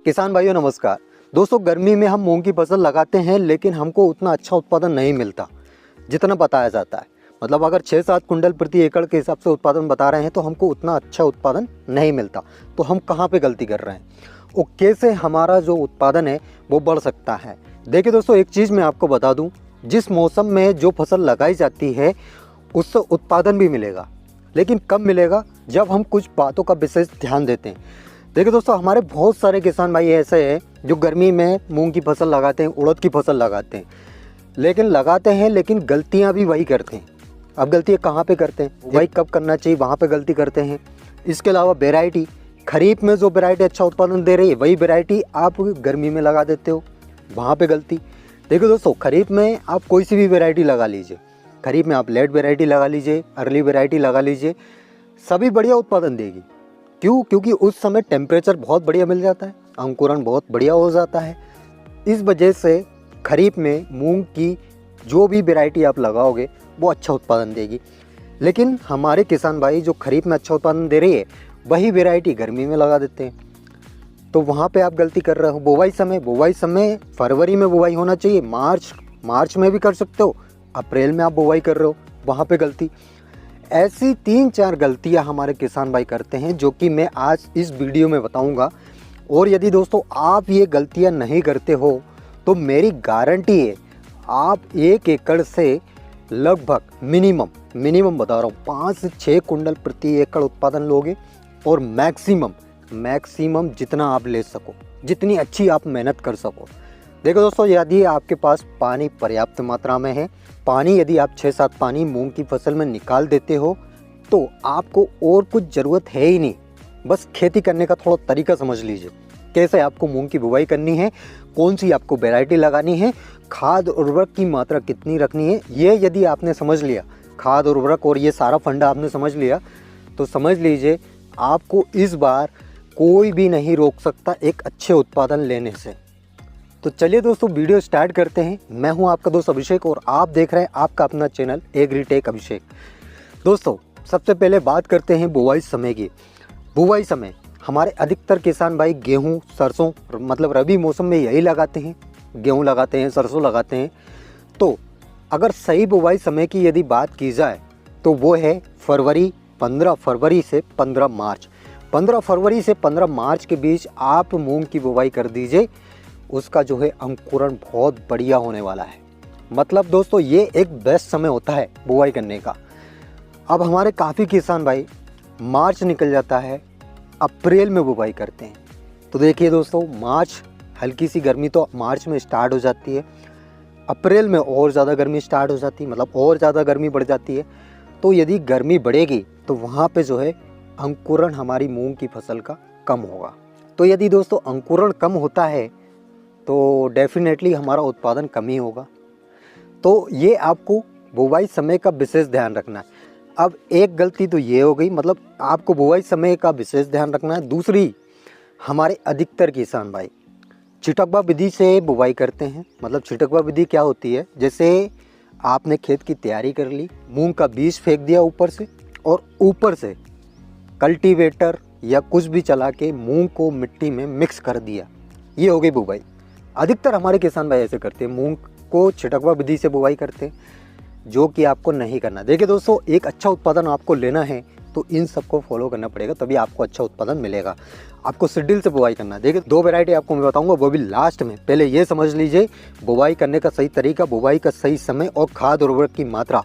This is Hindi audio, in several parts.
किसान भाइयों नमस्कार। दोस्तों गर्मी में हम मूंग की फसल लगाते हैं लेकिन हमको उतना अच्छा उत्पादन नहीं मिलता जितना बताया जाता है। मतलब अगर 6-7 कुंटल प्रति एकड़ के हिसाब से उत्पादन बता रहे हैं तो हमको उतना अच्छा उत्पादन नहीं मिलता। तो हम कहाँ पे गलती कर रहे हैं और कैसे हमारा जो उत्पादन है वो बढ़ सकता है। देखिए दोस्तों, एक चीज़ मैं आपको बता दूँ, जिस मौसम में जो फसल लगाई जाती है उससे उत्पादन भी मिलेगा, लेकिन कब मिलेगा जब हम कुछ बातों का विशेष ध्यान देते हैं। देखिए दोस्तों, हमारे बहुत सारे किसान भाई ऐसे हैं जो गर्मी में मूंग की फसल लगाते हैं, उड़द की फसल लगाते हैं, लेकिन गलतियां भी वही करते हैं। अब गलतियां कहाँ पे करते हैं, वही कब करना चाहिए वहाँ पे गलती करते हैं। इसके अलावा वैरायटी, खरीफ में जो वैरायटी अच्छा उत्पादन दे रही है वही वैरायटी आप गर्मी में लगा देते हो, वहाँ पे गलती। देखिए दोस्तों, खरीफ में आप कोई सी भी वैरायटी लगा लीजिए, खरीफ में आप लेट वैरायटी लगा लीजिए, अर्ली वैरायटी लगा लीजिए, सभी बढ़िया उत्पादन देगी। क्यों? क्योंकि उस समय टेम्परेचर बहुत बढ़िया मिल जाता है, अंकुरण बहुत बढ़िया हो जाता है। इस वजह से खरीफ में मूंग की जो भी वैरायटी आप लगाओगे वो अच्छा उत्पादन देगी। लेकिन हमारे किसान भाई जो खरीफ में अच्छा उत्पादन दे रही है वही वैरायटी गर्मी में लगा देते हैं, तो वहाँ पे आप गलती कर रहे हो। बुवाई समय फरवरी में बुवाई होना चाहिए, मार्च में भी कर सकते हो, अप्रैल में आप बुवाई कर रहे हो, वहाँ पे गलती। ऐसी 3-4 गलतियां हमारे किसान भाई करते हैं जो कि मैं आज इस वीडियो में बताऊंगा। और यदि दोस्तों आप ये गलतियां नहीं करते हो तो मेरी गारंटी है आप 1 एकड़ से लगभग मिनिमम बता रहा हूँ 5 से 6 कुंटल प्रति एकड़ उत्पादन लोगे। और मैक्सिमम जितना आप ले सको, जितनी अच्छी आप मेहनत कर सको। देखो दोस्तों, यदि आपके पास पानी पर्याप्त मात्रा में है, पानी यदि आप 6-7 पानी मूंग की फसल में निकाल देते हो तो आपको और कुछ ज़रूरत है ही नहीं। बस खेती करने का थोड़ा तरीका समझ लीजिए, कैसे आपको मूंग की बुवाई करनी है, कौन सी आपको वैरायटी लगानी है, खाद उर्वरक की मात्रा कितनी रखनी है। ये यदि आपने समझ लिया, खाद उर्वरक और ये सारा फंडा आपने समझ लिया, तो समझ लीजिए आपको इस बार कोई भी नहीं रोक सकता एक अच्छे उत्पादन लेने से। तो चलिए दोस्तों, वीडियो स्टार्ट करते हैं। मैं हूं आपका दोस्त अभिषेक और आप देख रहे हैं आपका अपना चैनल एग्रीटेक अभिषेक। दोस्तों सबसे पहले बात करते हैं बुवाई समय की। बुवाई समय हमारे अधिकतर किसान भाई गेहूं, सरसों, मतलब रबी मौसम में यही लगाते हैं, गेहूं लगाते हैं, सरसों लगाते हैं। तो अगर सही बुवाई समय की यदि बात की जाए तो वो है 15 फरवरी से 15 मार्च। 15 फरवरी से 15 मार्च के बीच आप मूंग की बुवाई कर दीजिए, उसका जो है अंकुरण बहुत बढ़िया होने वाला है। मतलब दोस्तों ये एक बेस्ट समय होता है बुवाई करने का। अब हमारे काफ़ी किसान भाई मार्च निकल जाता है, अप्रैल में बुवाई करते हैं। तो देखिए दोस्तों, मार्च हल्की सी गर्मी तो मार्च में स्टार्ट हो जाती है, अप्रैल में और ज़्यादा गर्मी स्टार्ट हो जाती है, मतलब और ज़्यादा गर्मी बढ़ जाती है। तो यदि गर्मी बढ़ेगी तो वहाँ पे जो है अंकुरण हमारी मूंग की फसल का कम होगा। तो यदि दोस्तों अंकुरण कम होता है तो डेफिनेटली हमारा उत्पादन कम ही होगा। तो ये आपको बुवाई समय का विशेष ध्यान रखना है। अब एक गलती तो ये हो गई, मतलब आपको बुवाई समय का विशेष ध्यान रखना है। दूसरी, हमारे अधिकतर किसान भाई छिटकवा विधि से बुवाई करते हैं। मतलब छिटकवा विधि क्या होती है, जैसे आपने खेत की तैयारी कर ली, मूंग का बीज फेंक दिया ऊपर से और ऊपर से कल्टीवेटर या कुछ भी चला के मूंग को मिट्टी में मिक्स कर दिया, ये हो गई बुवाई। अधिकतर हमारे किसान भाई ऐसे करते हैं, मूंग को छिटकवा विधि से बुवाई करते हैं, जो कि आपको नहीं करना। देखिए दोस्तों, एक अच्छा उत्पादन आपको लेना है तो इन सबको फॉलो करना पड़ेगा, तभी आपको अच्छा उत्पादन मिलेगा। आपको शिड्यूल से बुवाई करना है। देखिए 2 वैरायटी आपको मैं बताऊंगा, वो भी लास्ट में। पहले ये समझ लीजिए बुवाई करने का सही तरीका, बुवाई का सही समय और खाद उर्वरक की मात्रा।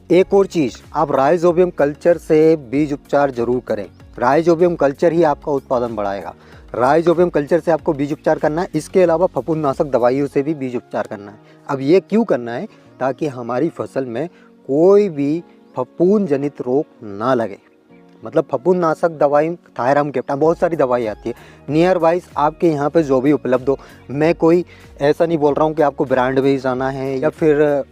एक और चीज़, आप राइजोबियम कल्चर से बीज उपचार जरूर करें। राइजोबियम कल्चर ही आपका उत्पादन बढ़ाएगा। राइजोबियम कल्चर से आपको बीज उपचार करना है। इसके अलावा फफूंदनाशक दवाइयों से भी बीज उपचार करना है। अब ये क्यों करना है? ताकि हमारी फसल में कोई भी फफूंद जनित रोग ना लगे। मतलब फफूंदनाशक दवाई, थायराम कैप्टा, बहुत सारी दवाई आती है नियर वाइज आपके यहाँ पे जो भी उपलब्ध हो। मैं कोई ऐसा नहीं बोल रहा हूँ कि आपको ब्रांड में ही जाना है या फिर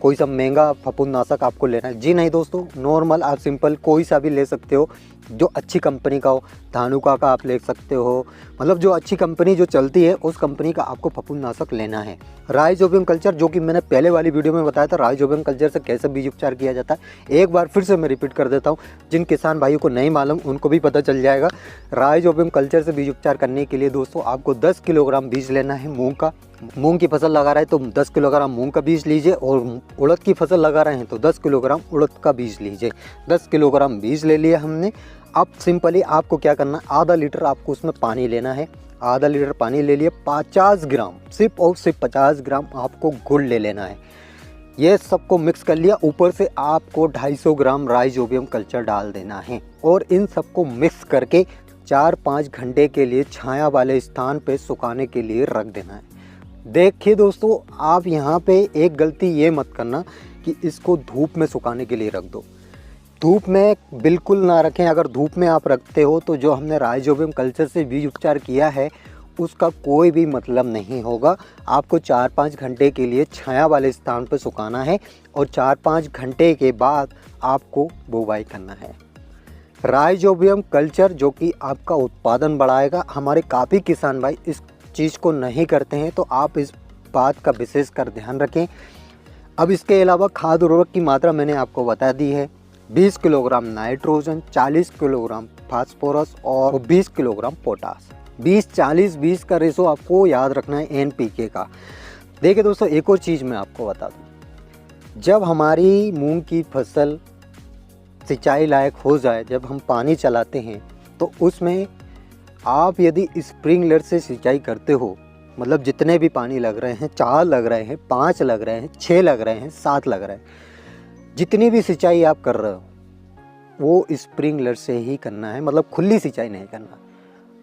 कोई सा महंगा फफूंदनाशक आपको लेना है। जी नहीं दोस्तों, नॉर्मल आप सिंपल कोई सा भी ले सकते हो जो अच्छी कंपनी का हो, धानुका का आप ले सकते हो, मतलब जो अच्छी कंपनी जो चलती है उस कंपनी का आपको फफूंदनाशक लेना है। राइजोबियम कल्चर, जो कि मैंने पहले वाली वीडियो में बताया था राइजोबियम कल्चर से कैसे बीज उपचार किया जाता है, एक बार फिर से मैं रिपीट कर देता हूँ, जिन किसान भाइयों को नहीं मालूम उनको भी पता चल जाएगा। राइजोबियम कल्चर से बीज उपचार करने के लिए दोस्तों आपको 10 किलोग्राम बीज लेना है मूंग का। मूंग की फसल लगा रहे हैं तो 10 किलोग्राम मूंग का बीज लीजिए, और उड़द की फसल लगा रहे हैं तो 10 किलोग्राम उड़द का बीज लीजिए। 10 किलोग्राम बीज ले लिया हमने। अब सिंपली आपको क्या करना है, आधा लीटर आपको उसमें पानी लेना है। आधा लीटर पानी ले लिए, 50 ग्राम सिर्फ और सिर्फ 50 ग्राम आपको गुड़ ले लेना है। ये सबको मिक्स कर लिया, ऊपर से आपको 250 ग्राम राइजोबियम कल्चर डाल देना है, और इन सबको मिक्स करके 4-5 घंटे के लिए छाया वाले स्थान पे सुखाने के लिए रख देना है। देखिए दोस्तों, आप यहाँ पे एक गलती ये मत करना कि इसको धूप में सुखाने के लिए रख दो। धूप में बिल्कुल ना रखें। अगर धूप में आप रखते हो तो जो हमने राइजोबियम कल्चर से बीज उपचार किया है उसका कोई भी मतलब नहीं होगा। आपको 4-5 घंटे के लिए छाया वाले स्थान पर सुखाना है, और 4-5 घंटे के बाद आपको बुवाई करना है। राइजोबियम कल्चर जो कि आपका उत्पादन बढ़ाएगा। हमारे काफ़ी किसान भाई इस चीज़ को नहीं करते हैं, तो आप इस बात का विशेष कर ध्यान रखें। अब इसके अलावा खाद उर्वरक की मात्रा मैंने आपको बता दी है। 20 किलोग्राम नाइट्रोजन, 40 किलोग्राम फास्फोरस और 20 किलोग्राम पोटास। 20-40-20 का रेशो आपको याद रखना है एनपीके का। देखिए दोस्तों, एक और चीज़ मैं आपको बता दूं, जब हमारी मूंग की फसल सिंचाई लायक हो जाए, जब हम पानी चलाते हैं, तो उसमें आप यदि स्प्रिंकलर से सिंचाई करते हो, मतलब जितने भी पानी लग रहे हैं, 4 लग रहे हैं, 5 लग रहे हैं, 6 लग रहे हैं, 7 लग रहे हैं, जितनी भी सिंचाई आप कर रहे हो वो स्प्रिंकलर से ही करना है, मतलब खुली सिंचाई नहीं करना।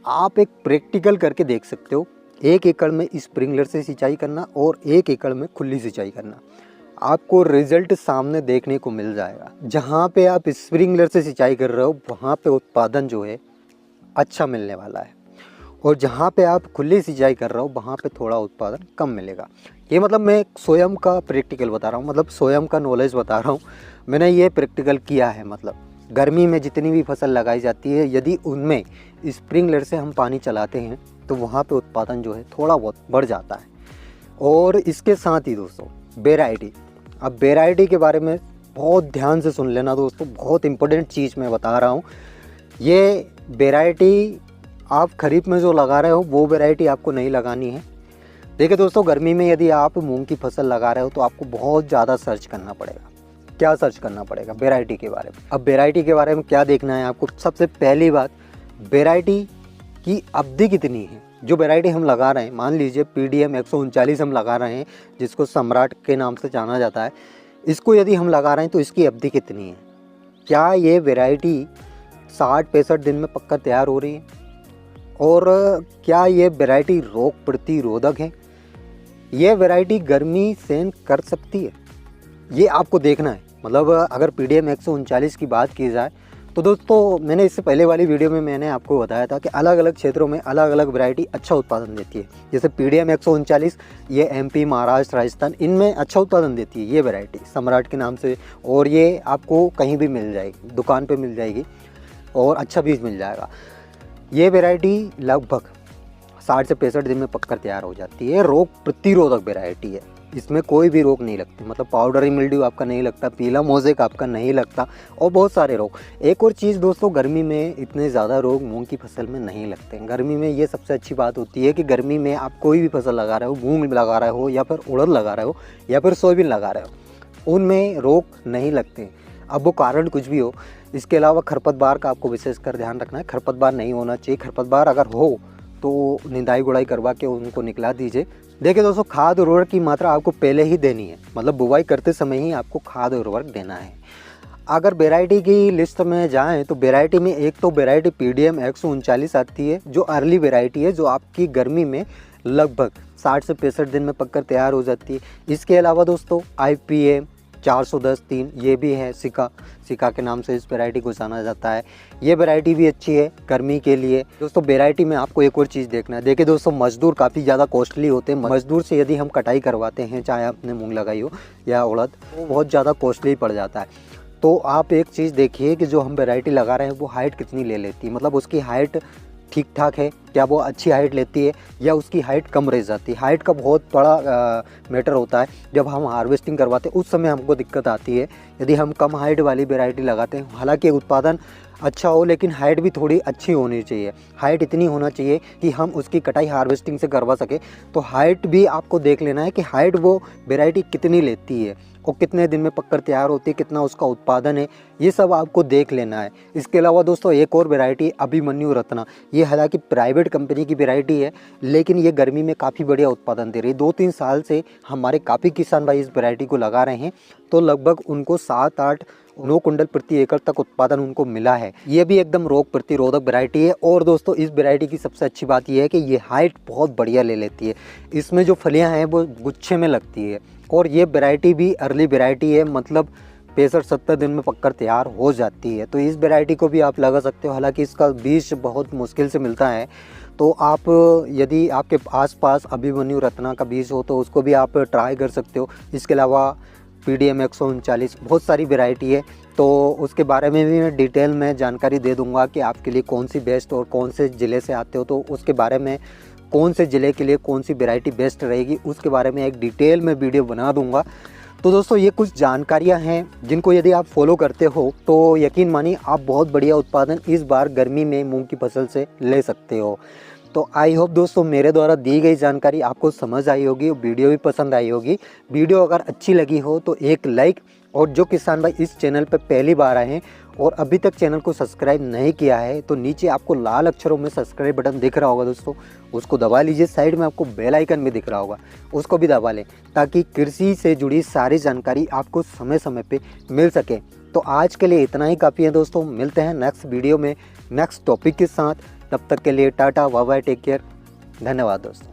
आप एक प्रैक्टिकल करके देख सकते हो, 1 एकड़ में स्प्रिंकलर से सिंचाई करना और 1 एकड़ में खुली सिंचाई करना, आपको रिजल्ट सामने देखने को मिल जाएगा। जहाँ पे आप स्प्रिंकलर से सिंचाई कर रहे हो वहाँ पे उत्पादन जो है अच्छा मिलने वाला है, और जहाँ पे आप खुली सिंचाई कर रहे हो वहाँ पे थोड़ा उत्पादन कम मिलेगा। ये मतलब मैं स्वयं का प्रैक्टिकल बता रहा हूँ, मतलब स्वयं का नॉलेज बता रहा हूँ। मैंने ये प्रैक्टिकल किया है। मतलब गर्मी में जितनी भी फसल लगाई जाती है, यदि उनमें स्प्रिंकलर से हम पानी चलाते हैं तो वहाँ पे उत्पादन जो है थोड़ा बहुत बढ़ जाता है। और इसके साथ ही दोस्तों वेराइटी, अब वेराइटी के बारे में बहुत ध्यान से सुन लेना दोस्तों, बहुत इंपॉर्टेंट चीज़ मैं बता रहा हूँ। ये वेराइटी आप खरीफ में जो लगा रहे हो वो वैरायटी आपको नहीं लगानी है। देखिए दोस्तों, गर्मी में यदि आप मूंग की फसल लगा रहे हो तो आपको बहुत ज़्यादा सर्च करना पड़ेगा। क्या सर्च करना पड़ेगा? वैरायटी के बारे में। अब वैरायटी के बारे में क्या देखना है आपको? सबसे पहली बात, वैरायटी की अवधि कितनी है। जो वैरायटी हम लगा रहे हैं, मान लीजिए PDM 139 हम लगा रहे हैं, जिसको सम्राट के नाम से जाना जाता है, इसको यदि हम लगा रहे हैं तो इसकी अवधि कितनी है? क्या ये वैरायटी 60-65 दिन में पक्का तैयार हो रही है? और क्या ये वैरायटी रोग प्रतिरोधक है? ये वैरायटी गर्मी सहन कर सकती है? ये आपको देखना है। मतलब अगर PDM 139 की बात की जाए तो दोस्तों, मैंने इससे पहले वाली वीडियो में मैंने आपको बताया था कि अलग अलग क्षेत्रों में अलग अलग वैरायटी अच्छा उत्पादन देती है। जैसे PDM 139 ये MP, महाराष्ट्र, राजस्थान, इनमें अच्छा उत्पादन देती है ये वैरायटी सम्राट के नाम से, और ये आपको कहीं भी मिल जाएगी, दुकान पे मिल जाएगी और अच्छा बीज मिल जाएगा। ये वैरायटी लगभग 60 से 65 दिन में पककर तैयार हो जाती है। रोग प्रतिरोधक वैरायटी है, इसमें कोई भी रोग नहीं लगती, मतलब पाउडरी मिल्ड्यू आपका नहीं लगता, पीला मोज़ेक आपका नहीं लगता, और बहुत सारे रोग। एक और चीज़ दोस्तों, गर्मी में इतने ज़्यादा रोग मूंग की फसल में नहीं लगते हैं। गर्मी में ये सबसे अच्छी बात होती है कि गर्मी में आप कोई भी फसल लगा रहे हो, मूंग लगा रहे हो या फिर उड़द लगा रहे हो या फिर सोयाबीन लगा रहे हो, उनमें रोग नहीं लगते। अब वो कारण कुछ भी हो। इसके अलावा खरपतवार का आपको विशेषकर ध्यान रखना है। खरपतवार नहीं होना चाहिए। खरपतवार अगर हो तो निंदाई गुड़ाई करवा के उनको निकला दीजिए। देखिए दोस्तों, खाद उर्वरक की मात्रा आपको पहले ही देनी है, मतलब बुवाई करते समय ही आपको खाद उर्वरक देना है। अगर वैरायटी की लिस्ट में जाएं तो वैरायटी में एक तो वैरायटी PDM 139 आती है, जो अर्ली वैरायटी है, जो आपकी गर्मी में लगभग 60 से 65 दिन में पककर तैयार हो जाती है। इसके अलावा दोस्तों IPA 410-3 ये भी है, सिका के नाम से इस वैरायटी को जाना जाता है। ये वैरायटी भी अच्छी है गर्मी के लिए। दोस्तों वैरायटी में आपको एक और चीज़ देखना है। देखिए दोस्तों, मजदूर काफ़ी ज़्यादा कॉस्टली होते हैं। मजदूर से यदि हम कटाई करवाते हैं, चाहे आपने मूंग लगाई हो या उड़द, वो बहुत ज़्यादा कॉस्टली पड़ जाता है। तो आप एक चीज़ देखिए कि जो हम वैरायटी लगा रहे हैं वो हाइट कितनी ले लेती है, मतलब उसकी हाइट ठीक ठाक है, क्या वो अच्छी हाइट लेती है या उसकी हाइट कम रह जाती है। हाइट का बहुत बड़ा मैटर होता है। जब हम हार्वेस्टिंग करवाते हैं उस समय हमको दिक्कत आती है यदि हम कम हाइट वाली वैरायटी लगाते हैं। हालांकि उत्पादन अच्छा हो लेकिन हाइट भी थोड़ी अच्छी होनी चाहिए। हाइट इतनी होना चाहिए कि हम उसकी कटाई हार्वेस्टिंग से करवा सके। तो हाइट भी आपको देख लेना है कि हाइट वो वैरायटी कितनी लेती है और कितने दिन में पककर तैयार होती है, कितना उसका उत्पादन है, ये सब आपको देख लेना है। इसके अलावा दोस्तों एक और वैरायटी अभिमन्यु रत्ना, ये हालांकि प्राइवेट कंपनी की वैरायटी है लेकिन ये गर्मी में काफ़ी बढ़िया उत्पादन दे रही है। 2-3 साल से हमारे काफ़ी किसान भाई इस वैरायटी को लगा रहे हैं, तो लगभग उनको 7-8 9 कुंटल प्रति एकड़ तक उत्पादन उनको मिला है। ये भी एकदम रोग प्रतिरोधक वैरायटी है। और दोस्तों इस वैरायटी की सबसे अच्छी बात यह है कि ये हाइट बहुत बढ़िया ले लेती है। इसमें जो फलियां हैं वो गुच्छे में लगती है और ये वैरायटी भी अर्ली वैरायटी है, मतलब 65-70 दिन में पककर तैयार हो जाती है। तो इस वैरायटी को भी आप लगा सकते हो। हालांकि इसका बीज बहुत मुश्किल से मिलता है, तो आप यदि आपके आसपास अभिमन्यु रत्ना का बीज हो तो उसको भी आप ट्राई कर सकते हो। इसके अलावा PDM 139 बहुत सारी वैरायटी है, तो उसके बारे में भी मैं डिटेल में जानकारी दे दूंगा कि आपके लिए कौन सी बेस्ट और कौन से ज़िले से आते हो तो उसके बारे में, कौन से ज़िले के लिए कौन सी वैरायटी बेस्ट रहेगी उसके बारे में एक डिटेल में वीडियो बना दूंगा। तो दोस्तों ये कुछ जानकारियां हैं जिनको यदि आप फॉलो करते हो तो यकीन मानिए आप बहुत बढ़िया उत्पादन इस बार गर्मी में मूंग की फसल से ले सकते हो। तो आई होप दोस्तों मेरे द्वारा दी गई जानकारी आपको समझ आई होगी, वीडियो भी पसंद आई होगी। वीडियो अगर अच्छी लगी हो तो एक लाइक, और जो किसान भाई इस चैनल पर पहली बार आए हैं और अभी तक चैनल को सब्सक्राइब नहीं किया है तो नीचे आपको लाल अक्षरों में सब्सक्राइब बटन दिख रहा होगा दोस्तों, उसको दबा लीजिए। साइड में आपको बेल आइकन भी दिख रहा होगा, उसको भी दबा लें ताकि कृषि से जुड़ी सारी जानकारी आपको समय समय पे मिल सके। तो आज के लिए इतना ही काफ़ी है दोस्तों, मिलते हैं नेक्स्ट वीडियो में नेक्स्ट टॉपिक के साथ। तब तक के लिए tata, bye bye, take care, धन्यवाद दोस्तों।